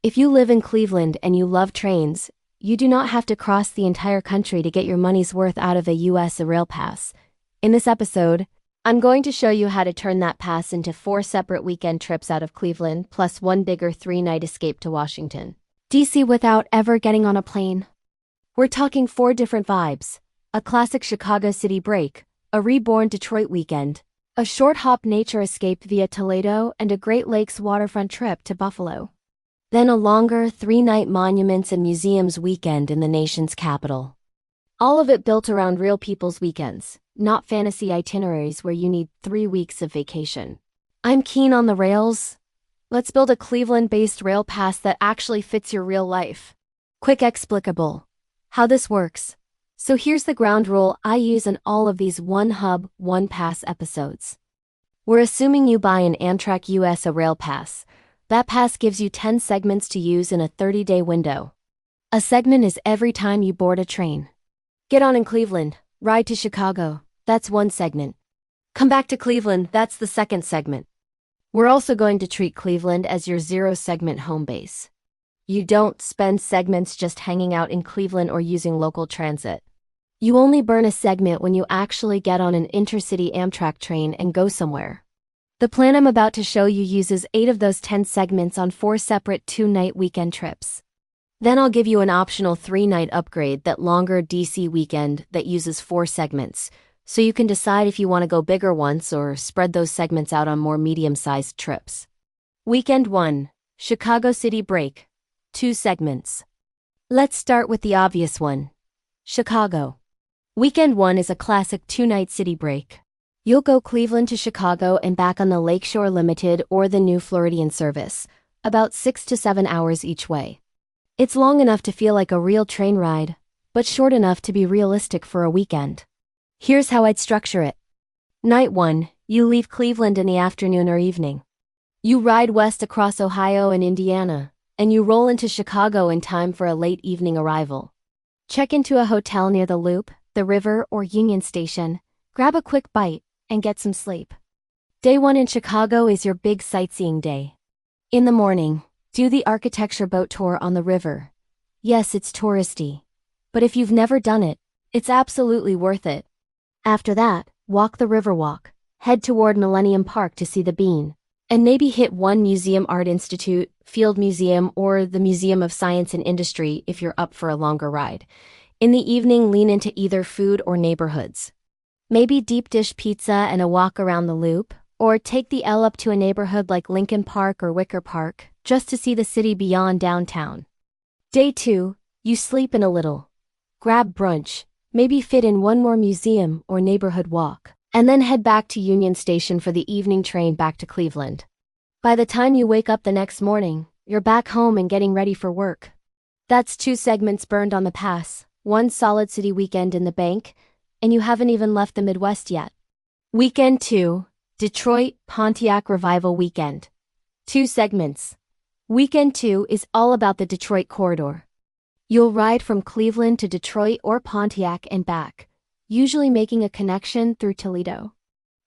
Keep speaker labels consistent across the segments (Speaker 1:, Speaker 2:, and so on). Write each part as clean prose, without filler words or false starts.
Speaker 1: If you live in Cleveland and you love trains, you do not have to cross the entire country to get your money's worth out of a U.S. rail pass. In this episode, I'm going to show you how to turn that pass into 4 separate weekend trips out of Cleveland, plus one bigger 3-night escape to Washington, D.C. without ever getting on a plane. We're talking 4 different vibes: a classic Chicago city break, a reborn Detroit weekend, a short hop nature escape via Toledo, and a Great Lakes waterfront trip to Buffalo. Then a longer 3-night monuments and museums weekend in the nation's capital. All of it built around real people's weekends, not fantasy itineraries where you need 3 weeks of vacation. I'm keen on the rails. Let's build a Cleveland-based rail pass that actually fits your real life. Quick explicable. How this works. So here's the ground rule I use in all of these one hub, one pass episodes. We're assuming you buy an Amtrak US rail pass. That pass gives you 10 segments to use in a 30-day window. A segment is every time you board a train. Get on in Cleveland, ride to Chicago, that's one segment. Come back to Cleveland, that's the second segment. We're also going to treat Cleveland as your 0-segment home base. You don't spend segments just hanging out in Cleveland or using local transit. You only burn a segment when you actually get on an intercity Amtrak train and go somewhere. The plan I'm about to show you uses 8 of those 10 segments on 4 separate 2-night weekend trips. Then I'll give you an optional 3-night upgrade, that longer DC weekend that uses 4 segments, so you can decide if you want to go bigger once or spread those segments out on more medium-sized trips. Weekend 1, Chicago City Break, 2 segments. Let's start with the obvious one, Chicago. Weekend 1 is a classic 2-night city break. You'll go Cleveland to Chicago and back on the Lakeshore Limited or the new Floridian service, about 6 to 7 hours each way. It's long enough to feel like a real train ride, but short enough to be realistic for a weekend. Here's how I'd structure it. Night 1, you leave Cleveland in the afternoon or evening. You ride west across Ohio and Indiana, and you roll into Chicago in time for a late evening arrival. Check into a hotel near the Loop, the River, or Union Station, grab a quick bite, and get some sleep. Day 1 in Chicago is your big sightseeing day. In the morning, do the architecture boat tour on the river. Yes, it's touristy, but if you've never done it, it's absolutely worth it. After that, walk the riverwalk, head toward Millennium Park to see the Bean, and maybe hit one museum: Art Institute, Field Museum, or the Museum of Science and Industry if you're up for a longer ride. In the evening, lean into either food or neighborhoods. Maybe deep dish pizza and a walk around the Loop, or take the L up to a neighborhood like Lincoln Park or Wicker Park, just to see the city beyond downtown. Day 2, you sleep in a little. Grab brunch, maybe fit in one more museum or neighborhood walk, and then head back to Union Station for the evening train back to Cleveland. By the time you wake up the next morning, you're back home and getting ready for work. That's 2 segments burned on the pass, 1 solid city weekend in the bank, and you haven't even left the Midwest yet. Weekend 2, Detroit, Pontiac Revival Weekend. 2 segments. Weekend 2 is all about the Detroit corridor. You'll ride from Cleveland to Detroit or Pontiac and back, usually making a connection through Toledo.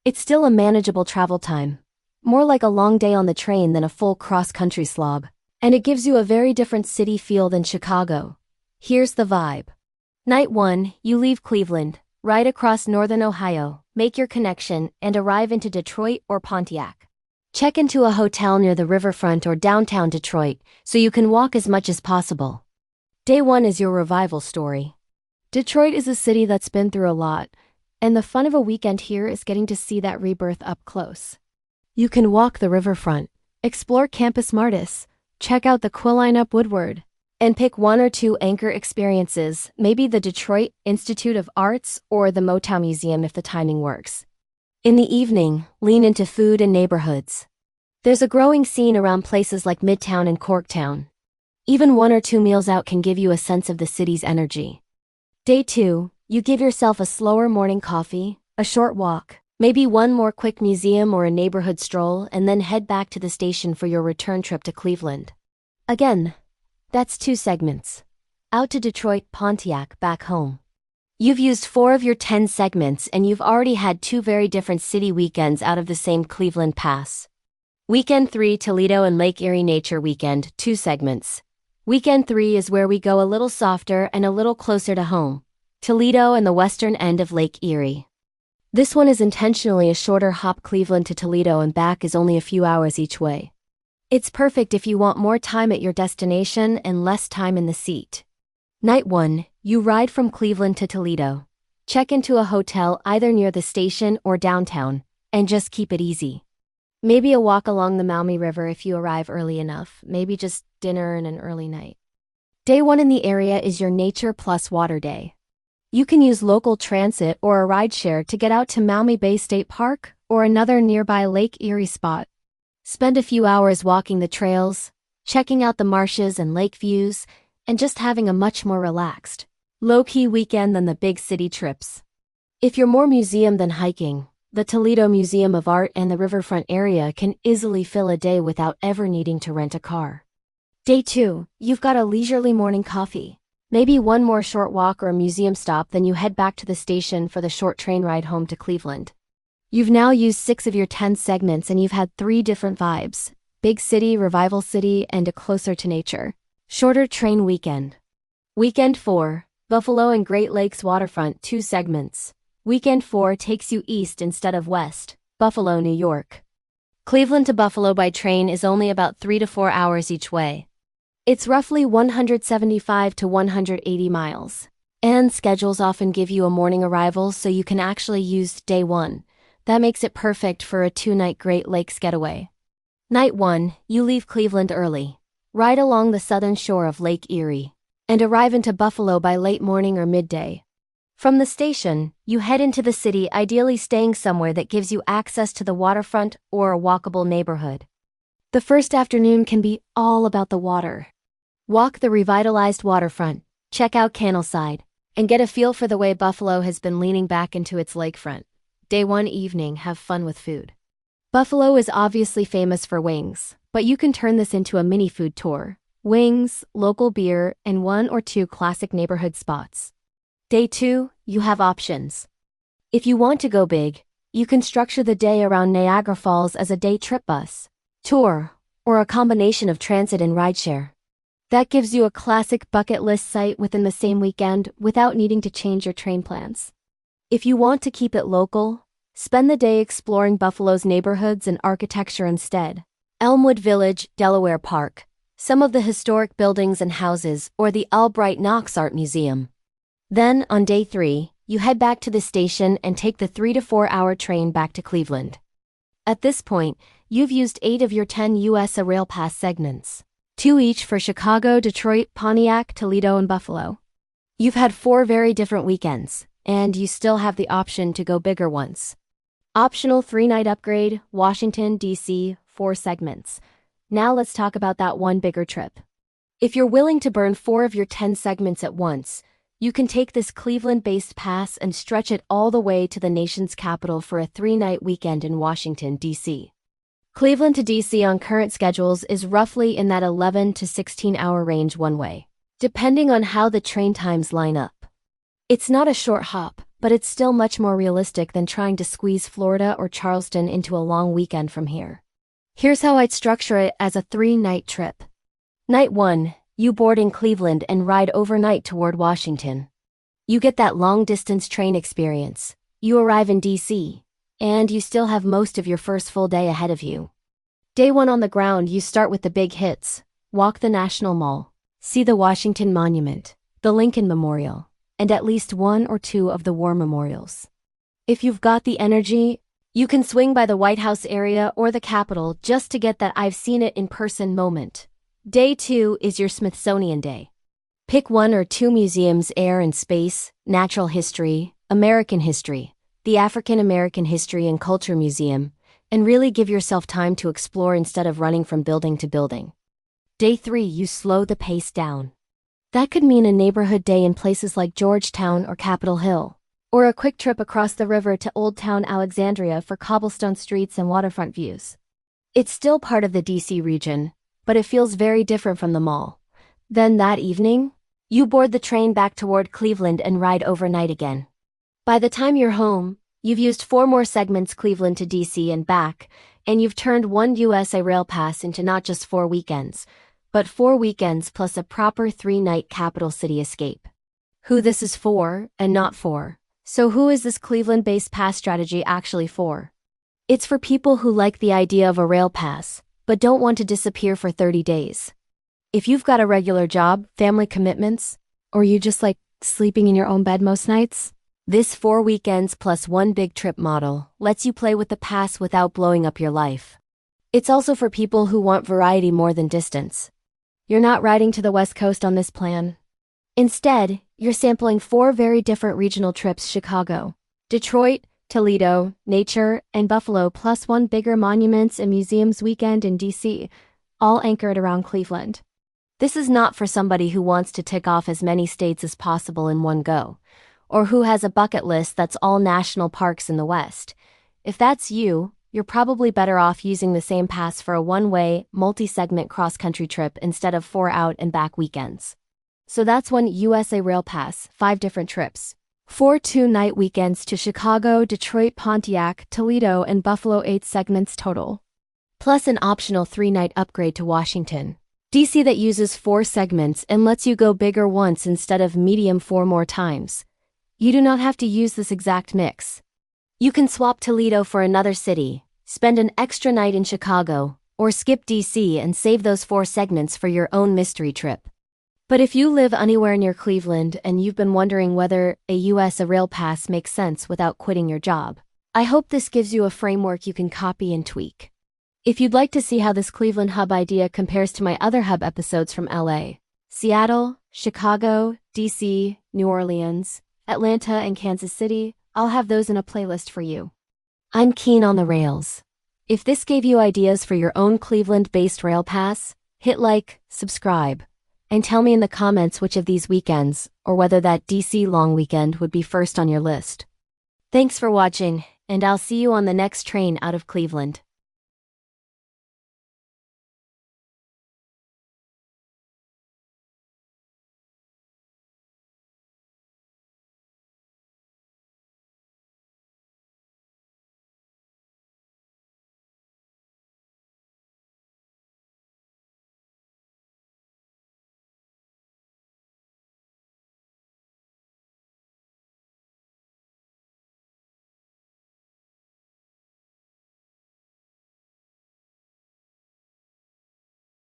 Speaker 1: It's still a manageable travel time, more like a long day on the train than a full cross-country slog, and it gives you a very different city feel than Chicago. Here's the vibe. Night 1, you leave Cleveland, ride across northern Ohio, make your connection, and arrive into Detroit or Pontiac. Check into a hotel near the riverfront or downtown Detroit so you can walk as much as possible. Day 1 is your revival story. Detroit is a city that's been through a lot, and the fun of a weekend here is getting to see that rebirth up close. You can walk the riverfront, explore Campus Martis, check out the Quilline up Woodward, and pick 1 or 2 anchor experiences, maybe the Detroit Institute of Arts or the Motown Museum if the timing works. In the evening, lean into food and neighborhoods. There's a growing scene around places like Midtown and Corktown. Even 1 or 2 meals out can give you a sense of the city's energy. Day 2, you give yourself a slower morning coffee, a short walk, maybe 1 more quick museum or a neighborhood stroll, and then head back to the station for your return trip to Cleveland. Again, that's 2 segments. Out to Detroit, Pontiac, back home. You've used 4 of your 10 segments and you've already had 2 very different city weekends out of the same Cleveland pass. Weekend 3 Toledo and Lake Erie Nature Weekend, 2 segments. Weekend 3 is where we go a little softer and a little closer to home. Toledo and the western end of Lake Erie. This one is intentionally a shorter hop. Cleveland to Toledo and back is only a few hours each way. It's perfect if you want more time at your destination and less time in the seat. Night 1, you ride from Cleveland to Toledo. Check into a hotel either near the station or downtown, and just keep it easy. Maybe a walk along the Maumee River if you arrive early enough, maybe just dinner and an early night. Day 1 in the area is your nature plus water day. You can use local transit or a rideshare to get out to Maumee Bay State Park or another nearby Lake Erie spot. Spend a few hours walking the trails, checking out the marshes and lake views, and just having a much more relaxed, low-key weekend than the big city trips. If you're more museum than hiking, the Toledo Museum of Art and the riverfront area can easily fill a day without ever needing to rent a car. Day 2, you've got a leisurely morning coffee. Maybe one more short walk or a museum stop, then you head back to the station for the short train ride home to Cleveland. You've now used 6 of your 10 segments and you've had 3 different vibes: big city, revival city, and a closer to nature, shorter train weekend. Weekend 4, Buffalo and Great Lakes Waterfront, 2 segments. Weekend 4 takes you east instead of west, Buffalo, New York. Cleveland to Buffalo by train is only about 3 to 4 hours each way. It's roughly 175 to 180 miles. And schedules often give you a morning arrival so you can actually use day 1. That makes it perfect for a 2-night Great Lakes getaway. Night 1, you leave Cleveland early, ride along the southern shore of Lake Erie, and arrive into Buffalo by late morning or midday. From the station, you head into the city, ideally staying somewhere that gives you access to the waterfront or a walkable neighborhood. The first afternoon can be all about the water. Walk the revitalized waterfront, check out Candleside, and get a feel for the way Buffalo has been leaning back into its lakefront. Day 1 evening, have fun with food. Buffalo is obviously famous for wings, but you can turn this into a mini food tour. Wings, local beer, and 1 or 2 classic neighborhood spots. Day 2, you have options. If you want to go big, you can structure the day around Niagara Falls as a day trip bus, tour, or a combination of transit and rideshare. That gives you a classic bucket list site within the same weekend without needing to change your train plans. If you want to keep it local, spend the day exploring Buffalo's neighborhoods and architecture instead. Elmwood Village, Delaware Park, some of the historic buildings and houses, or the Albright Knox Art Museum. Then, on day 3, you head back to the station and take the 3 to 4 hour train back to Cleveland. At this point, you've used 8 of your 10 U.S. Rail Pass segments, 2 each for Chicago, Detroit, Pontiac, Toledo, and Buffalo. You've had 4 very different weekends, and you still have the option to go bigger once. Optional 3-night upgrade, Washington, D.C., 4 segments. Now let's talk about that one bigger trip. If you're willing to burn 4 of your 10 segments at once, you can take this Cleveland-based pass and stretch it all the way to the nation's capital for a 3-night weekend in Washington, D.C. Cleveland to D.C. on current schedules is roughly in that 11 to 16-hour range one way, depending on how the train times line up. It's not a short hop, but it's still much more realistic than trying to squeeze Florida or Charleston into a long weekend from here. Here's how I'd structure it as a 3-night trip. Night 1, you board in Cleveland and ride overnight toward Washington. You get that long-distance train experience. You arrive in D.C., and you still have most of your first full day ahead of you. Day 1 on the ground, you start with the big hits. Walk the National Mall, see the Washington Monument, the Lincoln Memorial, and at least 1 or 2 of the war memorials. If you've got the energy, you can swing by the White House area or the Capitol just to get that I've seen it in person moment. Day 2 is your Smithsonian Day. Pick 1 or 2 museums: air and space, natural history, American history, the African American History and Culture Museum, and really give yourself time to explore instead of running from building to building. Day 3, you slow the pace down. That could mean a neighborhood day in places like Georgetown or Capitol Hill, or a quick trip across the river to Old Town Alexandria for cobblestone streets and waterfront views. It's still part of the D.C. region, but it feels very different from the mall. Then that evening, you board the train back toward Cleveland and ride overnight again. By the time you're home, you've used 4 more segments: Cleveland to D.C. and back, And you've turned one USA Rail Pass into not just 4 weekends, but 4 weekends plus a proper 3-night capital city escape. Who this is for, and not for. So who is this Cleveland-based pass strategy actually for? It's for people who like the idea of a rail pass, but don't want to disappear for 30 days. If you've got a regular job, family commitments, or you just like sleeping in your own bed most nights, this 4 weekends plus 1 big trip model lets you play with the pass without blowing up your life. It's also for people who want variety more than distance. You're not riding to the West Coast on this plan. Instead, you're sampling 4 very different regional trips: Chicago, Detroit, Toledo, nature, and Buffalo, plus 1 bigger monuments and museums weekend in DC, all anchored around Cleveland. This is not for somebody who wants to tick off as many states as possible in one go, or who has a bucket list that's all national parks in the West. If that's you, you're probably better off using the same pass for a one-way, multi-segment cross-country trip instead of 4 out-and-back weekends. So that's one USA Rail Pass, 5 different trips. 4 2-night weekends to Chicago, Detroit, Pontiac, Toledo, and Buffalo, 8 segments total. Plus an optional 3-night upgrade to Washington, D.C. that uses 4 segments and lets you go bigger once instead of medium 4 more times. You do not have to use this exact mix. You can swap Toledo for another city, spend an extra night in Chicago, or skip DC and save those 4 segments for your own mystery trip. But if you live anywhere near Cleveland and you've been wondering whether a USA Rail Pass makes sense without quitting your job, I hope this gives you a framework you can copy and tweak. If you'd like to see how this Cleveland hub idea compares to my other hub episodes from LA, Seattle, Chicago, DC, New Orleans, Atlanta, and Kansas City, I'll have those in a playlist for you. I'm keen on the rails. If this gave you ideas for your own Cleveland-based rail pass, hit like, subscribe, and tell me in the comments which of these weekends, or whether that DC long weekend would be first on your list. Thanks for watching, and I'll see you on the next train out of Cleveland.